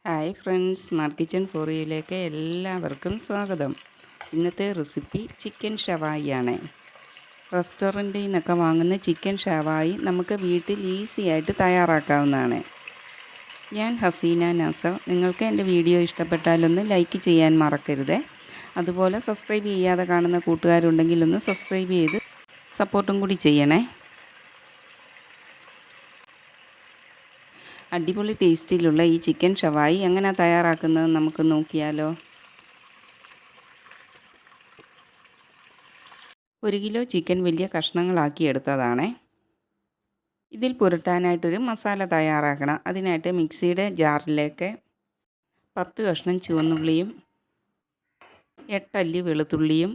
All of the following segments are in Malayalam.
Hi friends, smart kitchen for യുയിലേക്ക് എല്ലാവർക്കും സ്വാഗതം. ഇന്നത്തെ റെസിപ്പി ചിക്കൻ ഷവായി ആണ്. റെസ്റ്റോറൻറ്റിൽ നിന്നൊക്കെ വാങ്ങുന്ന ചിക്കൻ ഷവായി നമുക്ക് വീട്ടിൽ ഈസി ആയിട്ട് തയ്യാറാക്കാവുന്നതാണ്. ഞാൻ ഹസീന നാസർ. നിങ്ങൾക്ക് എൻ്റെ വീഡിയോ ഇഷ്ടപ്പെട്ടാലൊന്ന് ലൈക്ക് ചെയ്യാൻ മറക്കരുത്. അതുപോലെ സബ്സ്ക്രൈബ് ചെയ്യാതെ കാണുന്ന കൂട്ടുകാരുണ്ടെങ്കിൽ ഒന്ന് സബ്സ്ക്രൈബ് ചെയ്ത് സപ്പോർട്ടും കൂടി ചെയ്യണേ. അടിപൊളി ടേസ്റ്റിലുള്ള ഈ ചിക്കൻ ഷവായി എങ്ങനെ തയ്യാറാക്കുന്നത് നമുക്ക് നോക്കിയാലോ. 1 കിലോ ചിക്കൻ വലിയ കഷ്ണങ്ങളാക്കി എടുത്തതാണ്. ഇതിൽ പുരട്ടാനായിട്ടൊരു മസാല തയ്യാറാക്കണം. അതിനായിട്ട് മിക്സിയുടെ ജാറിലേക്ക് 10 കഷ്ണം ചുവന്നുള്ളിയും 8 അല്ലി വെളുത്തുള്ളിയും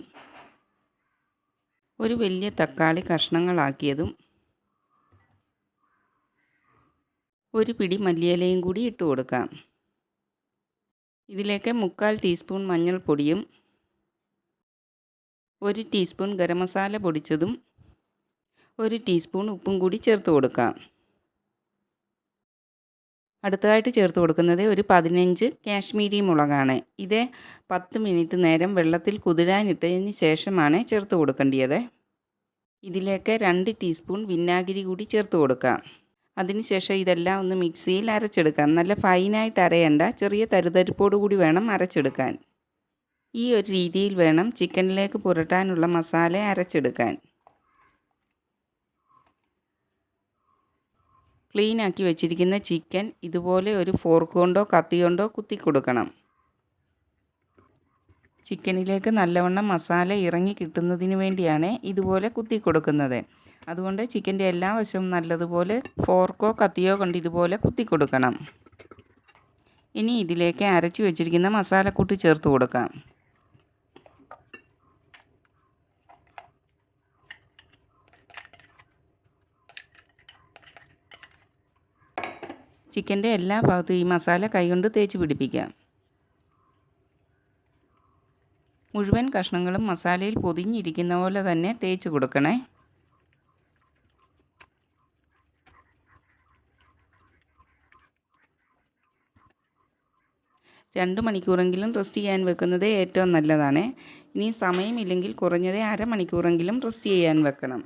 ഒരു വലിയ തക്കാളി കഷ്ണങ്ങളാക്കിയതും ഒരു പിടി മല്ലിയിലയും കൂടി ഇട്ട് കൊടുക്കാം. ഇതിലേക്ക് 1/4 ടീസ്പൂൺ മഞ്ഞൾപ്പൊടിയും 1 ടീസ്പൂൺ ഗരം മസാല പൊടിച്ചതും 1 ടീസ്പൂൺ ഉപ്പും കൂടി ചേർത്ത് കൊടുക്കാം. അടുത്തതായിട്ട് ചേർത്ത് കൊടുക്കുന്നത് ഒരു 15 കാശ്മീരി മുളകാണ്. ഇത് 10 മിനിറ്റ് നേരം വെള്ളത്തിൽ കുതിരാനിട്ടതിന് ശേഷമാണ് ചേർത്ത് കൊടുക്കേണ്ടത്. ഇതിലേക്ക് 2 ടീസ്പൂൺ വിനാഗിരി കൂടി ചേർത്ത് കൊടുക്കാം. അതിനുശേഷം ഇതെല്ലാം ഒന്ന് മിക്സിയിൽ അരച്ചെടുക്കാം. നല്ല ഫൈനായിട്ട് അരയണ്ട, ചെറിയ തരിതരിപ്പോടു കൂടി വേണം അരച്ചെടുക്കാൻ. ഈ ഒരു രീതിയിൽ വേണം ചിക്കനിലേക്ക് പുരട്ടാനുള്ള മസാല അരച്ചെടുക്കാൻ. ക്ലീനാക്കി വെച്ചിരിക്കുന്ന ചിക്കൻ ഇതുപോലെ ഒരു ഫോർക്ക് കൊണ്ടോ കത്തി കൊണ്ടോ കുത്തി കൊടുക്കണം. ചിക്കനിലേക്ക് നല്ലവണ്ണം മസാല ഇറങ്ങി കിട്ടുന്നതിന് വേണ്ടിയാണ് ഇതുപോലെ കുത്തി കൊടുക്കുന്നത്. അതുകൊണ്ട് ചിക്കൻ്റെ എല്ലാ വശവും നല്ലതുപോലെ ഫോർക്കോ കത്തിയോ കൊണ്ട് ഇതുപോലെ കുത്തി കൊടുക്കണം. ഇനി ഇതിലേക്ക് അരച്ച് വെച്ചിരിക്കുന്ന മസാലക്കൂട്ട് ചേർത്ത് കൊടുക്കാം. ചിക്കൻ്റെ എല്ലാ ഭാഗത്തും ഈ മസാല കൈകൊണ്ട് തേച്ച് പിടിപ്പിക്കാം. മുഴുവൻ കഷ്ണങ്ങളും മസാലയിൽ പൊതിഞ്ഞിരിക്കുന്ന പോലെ തന്നെ തേച്ച് കൊടുക്കണേ. 2 മണിക്കൂറെങ്കിലും റെസ്റ്റ് ചെയ്യാൻ വെക്കുന്നത് ഏറ്റവും നല്ലതാണ്. ഇനി സമയമില്ലെങ്കിൽ കുറഞ്ഞത് അരമണിക്കൂറെങ്കിലും റെസ്റ്റ് ചെയ്യാൻ വെക്കണം.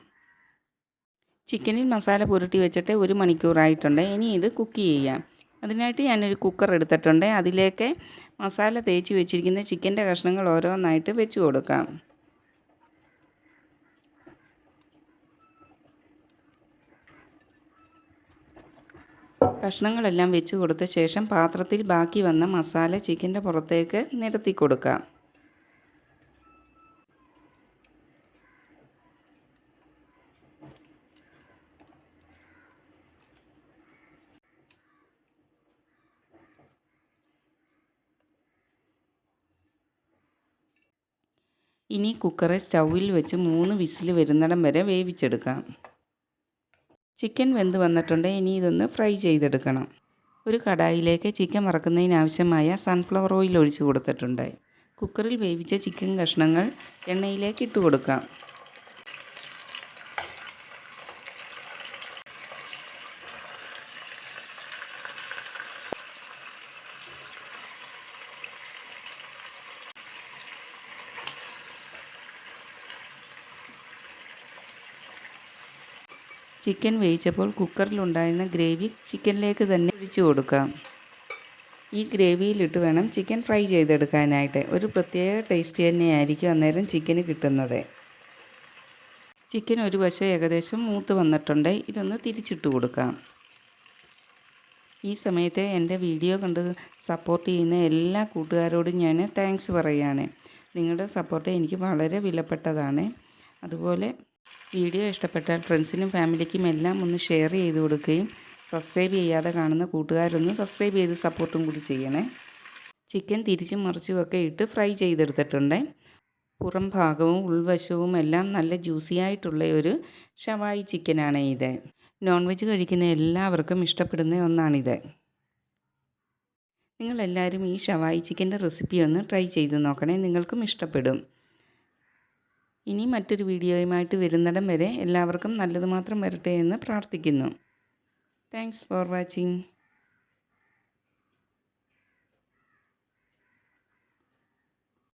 ചിക്കനിൽ മസാല പുരട്ടി വെച്ചിട്ട് 1 മണിക്കൂറായിട്ടുണ്ട്. ഇനി ഇത് കുക്ക് ചെയ്യാം. അതിനായിട്ട് ഞാനൊരു കുക്കർ എടുത്തിട്ടുണ്ട്. അതിലേക്ക് മസാല തേച്ച് വെച്ചിരിക്കുന്ന ചിക്കൻ്റെ കഷ്ണങ്ങൾ ഓരോന്നായിട്ട് വെച്ച് കൊടുക്കാം. കഷ്ണങ്ങളെല്ലാം വെച്ച് കൊടുത്ത ശേഷം പാത്രത്തിൽ ബാക്കി വന്ന മസാല ചിക്കൻ്റെ പുറത്തേക്ക് നിരത്തി കൊടുക്കാം. ഇനി കുക്കറെ സ്റ്റൗവിൽ വെച്ച് 3 വിസിൽ വരുന്നിടം വരെ വേവിച്ചെടുക്കാം. ചിക്കൻ വെന്ത് വന്നിട്ടുണ്ട്. ഇനി ഇതൊന്ന് ഫ്രൈ ചെയ്തെടുക്കണം. ഒരു കടായിലേക്ക് ചിക്കൻ വറക്കുന്നതിനാവശ്യമായ സൺഫ്ലവർ ഓയിൽ ഒഴിച്ച് കൊടുത്തിട്ടുണ്ട്. കുക്കറിൽ വേവിച്ച ചിക്കൻ കഷ്ണങ്ങൾ എണ്ണയിലേക്ക് ഇട്ട് കൊടുക്കാം. ചിക്കൻ വേവിച്ചപ്പോൾ കുക്കറിലുണ്ടായിരുന്ന ഗ്രേവി ചിക്കനിലേക്ക് തന്നെ ഒഴിച്ചു കൊടുക്കാം. ഈ ഗ്രേവിയിലിട്ട് വേണം ചിക്കൻ ഫ്രൈ ചെയ്തെടുക്കാനായിട്ട്. ഒരു പ്രത്യേക ടേസ്റ്റ് തന്നെയായിരിക്കും അന്നേരം ചിക്കന് കിട്ടുന്നത്. ചിക്കൻ ഒരു വശം ഏകദേശം മൂത്ത് വന്നിട്ടുണ്ട്. ഇതൊന്ന് തിരിച്ചിട്ട് കൊടുക്കാം. ഈ സമയത്ത് എൻ്റെ വീഡിയോ കണ്ട് സപ്പോർട്ട് ചെയ്യുന്ന എല്ലാ കൂട്ടുകാരോടും ഞാൻ താങ്ക്സ് പറയുകയാണ്. നിങ്ങളുടെ സപ്പോർട്ട് എനിക്ക് വളരെ വിലപ്പെട്ടതാണ്. അതുപോലെ വീഡിയോ ഇഷ്ടപ്പെട്ടാൽ ഫ്രണ്ട്സിനും ഫാമിലിക്കും എല്ലാം ഒന്ന് ഷെയർ ചെയ്ത് കൊടുക്കുകയും സബ്സ്ക്രൈബ് ചെയ്യാതെ കാണുന്ന കൂട്ടുകാരൊന്ന് സബ്സ്ക്രൈബ് ചെയ്ത് സപ്പോർട്ടും കൂടി ചെയ്യണേ. ചിക്കൻ തിരിച്ചും മറിച്ചുമൊക്കെ ഇട്ട് ഫ്രൈ ചെയ്തെടുത്തിട്ടുണ്ട്. പുറം ഭാഗവും ഉൾവശവും എല്ലാം നല്ല ജ്യൂസി ആയിട്ടുള്ള ഒരു ഷവായി ചിക്കനാണ് ഇത്. നോൺ വെജ് കഴിക്കുന്ന എല്ലാവർക്കും ഇഷ്ടപ്പെടുന്ന ഒന്നാണിത്. നിങ്ങളെല്ലാവരും ഈ ഷവായി ചിക്കൻ്റെ റെസിപ്പി ഒന്ന് ട്രൈ ചെയ്ത് നോക്കണേ, നിങ്ങൾക്കും ഇഷ്ടപ്പെടും. ഇനി മറ്റൊരു വീഡിയോയുമായിട്ട് വരുന്നിടം വരെ എല്ലാവർക്കും നല്ലത് മാത്രം വരട്ടെ എന്ന് പ്രാർത്ഥിക്കുന്നു. Thanks for watching.